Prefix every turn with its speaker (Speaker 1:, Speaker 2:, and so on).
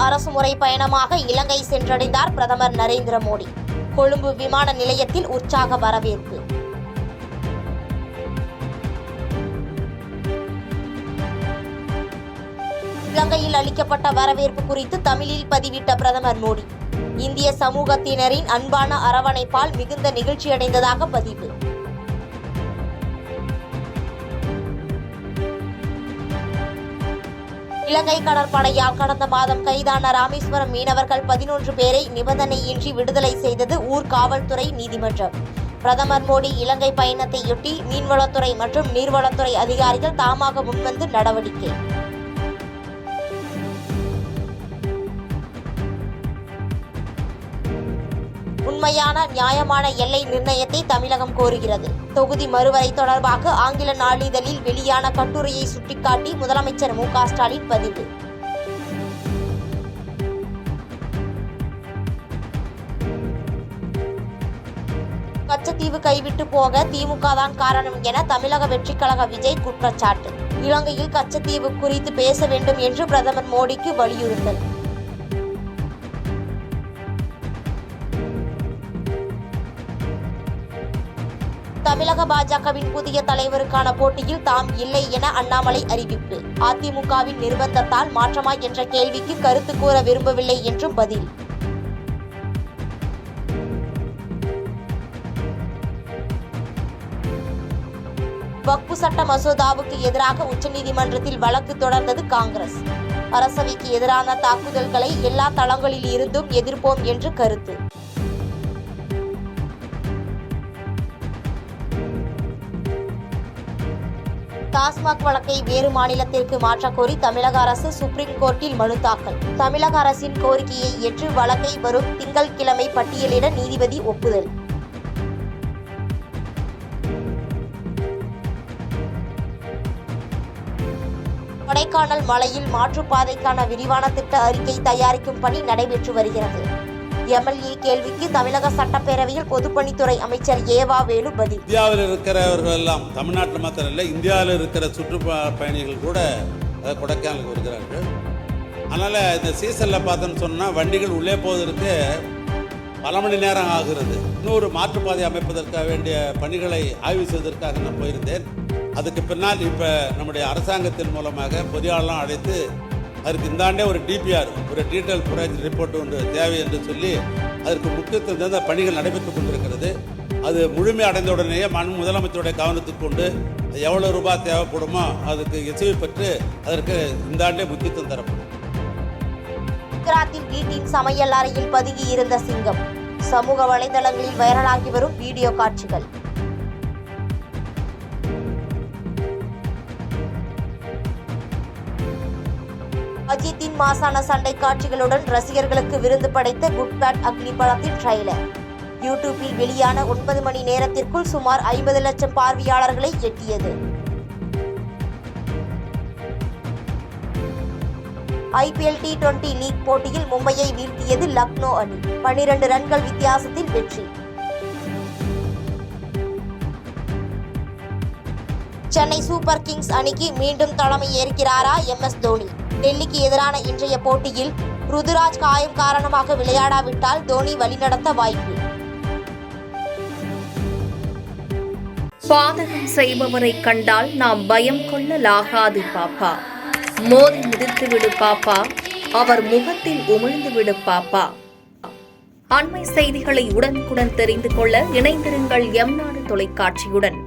Speaker 1: அரசுமுறை பயணமாக இலங்கை சென்றடைந்தார் பிரதமர் நரேந்திர மோடி. கொழும்பு விமான நிலையத்தில் உற்சாக வரவேற்பு. இலங்கையில் அளிக்கப்பட்ட வரவேற்பு குறித்து தமிழில் பதிவிட்ட பிரதமர் மோடி, இந்திய சமூகத்தினரின் அன்பான அரவணைப்பால் மிகுந்த நிகழ்ச்சியடைந்ததாக பதிவு. இலங்கை கடற்படையால் கடந்த மாதம் கைதான ராமேஸ்வரம் மீனவர்கள் 11 பேரை நிபந்தனையின்றி விடுதலை செய்தது ஊர்காவல்துறை நீதிமன்றம். பிரதமர் மோடி இலங்கை பயணத்தையொட்டி மீன்வளத்துறை மற்றும் நீர்வளத்துறை அதிகாரிகள் தாமாக முன்வந்து நடவடிக்கை. உண்மையான நியாயமான எல்லை நிர்ணயத்தை தமிழகம் கோருகிறது. தொகுதி மறுவரை தொடர்பாக ஆங்கில நாளிதழில் வெளியான கட்டுரையை சுட்டிக்காட்டி முதலமைச்சர் மு.க. ஸ்டாலின் பதிவு. கச்சத்தீவு கைவிட்டு போக திமுக தான் காரணம் என தமிழக வெற்றிக் கழக விஜய் குற்றச்சாட்டு. இலங்கையில் கச்சத்தீவு குறித்து பேச வேண்டும் என்று பிரதமர் மோடிக்கு வலியுறுத்தல். தமிழக பாஜகவின் புதிய தலைவருக்கான போட்டியில் தாம் இல்லை என அண்ணாமலை அறிவிப்பு. அதிமுகவின் நிர்பந்தத்தால் மாற்றமா என்ற கேள்விக்கு கருத்து கூற விரும்பவில்லை என்றும் பதில். வக்பு சட்ட மசோதாவுக்கு எதிராக உச்சநீதிமன்றத்தில் வழக்கு தொடர்ந்தது காங்கிரஸ். அரசவைக்கு எதிரான தாக்குதல்களை எல்லா தளங்களில் இருந்தும் எதிர்ப்போம் என்று கருத்து. டாஸ்மாக் வழக்கை வேறு மாநிலத்திற்கு மாற்றக் கோரி தமிழக அரசு சுப்ரீம் கோர்ட்டில் மனு தாக்கல். தமிழக அரசின் கோரிக்கையை ஏற்று வழக்கை வரும் திங்கட்கிழமை பட்டியலிட நீதிபதி ஒப்புதல். கொடைக்கானல் மலையில் மாற்றுப்பாதைக்கான விரிவான திட்ட அறிக்கை தயாரிக்கும் பணி நடைபெற்று வருகிறது. எம்எல்ஏ கேள்விக்கு தமிழக சட்டப்பேரவையில் பொதுப்பணித்துறை அமைச்சர் ஏவா வேலு பதில்.
Speaker 2: இந்தியாவில் இருக்கிறவர்கள் எல்லாம், தமிழ்நாட்டில் மாத்திரம் இல்லை, இந்தியாவில் இருக்கிற சுற்றுலா பயணிகள் கூட கொடைக்கானலுக்கு வருகிறார்கள். அதனால் இந்த சீசனில் பார்த்தோன்னு சொன்னால் வண்டிகள் உள்ளே போவதற்கு பல மணி நேரம் ஆகிறது. இன்னொரு மாற்றுப்பாதை அமைப்பதற்காக வேண்டிய பணிகளை ஆய்வு செய்வதற்காக நான் போயிருந்தேன். அதுக்கு பின்னால் இப்போ நம்முடைய அரசாங்கத்தின் மூலமாக பொறியாளர்லாம் அழைத்து அதற்கு இந்த ஆண்டே ஒரு டிபிஆர், ஒரு டீட்டெயில் ப்ராஜெக்ட் ரிப்போர்ட் ஒன்று தேவை என்று சொல்லி அதற்கு முக்கியத்துவம் தந்த பணிகள் நடைபெற்றுக் கொண்டிருக்கிறது. அது முழுமை அடைந்த உடனேயே முதலமைச்சருடைய கவனத்துக்கு கொண்டு எவ்வளவு ரூபாய் தேவைப்படுமோ அதுக்கு இசைவு பெற்று அதற்கு இந்த ஆண்டே முக்கியத்துவம் தரப்படும்.
Speaker 1: குஜராத்தில் வீட்டின் சமையல் அறையில் பதுங்கி இருந்த சிங்கம். சமூக வலைதளங்களில் வைரலாகி வரும் வீடியோ காட்சிகள். அஜித்தின் மாசான சண்டை காட்சிகளுடன் ரசிகர்களுக்கு விருந்து படைத்த குட் பேட் அக்லி படத்தின் ட்ரெய்லர் யூடியூபில் வெளியான 9 மணி நேரத்திற்குள் சுமார் 50 லட்சம் பார்வையாளர்களை எட்டியது. IPL T20 லீக் போட்டியில் மும்பையை வீழ்த்தியது லக்னோ அணி. 12 ரன்கள் வித்தியாசத்தில் வெற்றி. சென்னை சூப்பர் கிங்ஸ் அணிக்கு மீண்டும் தலைமை ஏற்கிறாரா MS தோனி? டெல்லிக்கு எதிரான இன்றைய போட்டியில் ருதுராஜ் காயம் காரணமாக விளையாடாவிட்டால் தோனி வழிநடத்த வாய்ப்பு.
Speaker 3: பாதகம் செய்பவரை கண்டால் நாம் பயம் கொள்ளலாகாது பாப்பா. மோதி மிதித்து விடு பாப்பா, அவர் முகத்தில் உமிழ்ந்து விடு பாப்பா. அண்மை செய்திகளை உடனுக்குடன் தெரிந்து கொள்ள இணைந்திருங்கள் எம் நாடு தொலைக்காட்சியுடன்.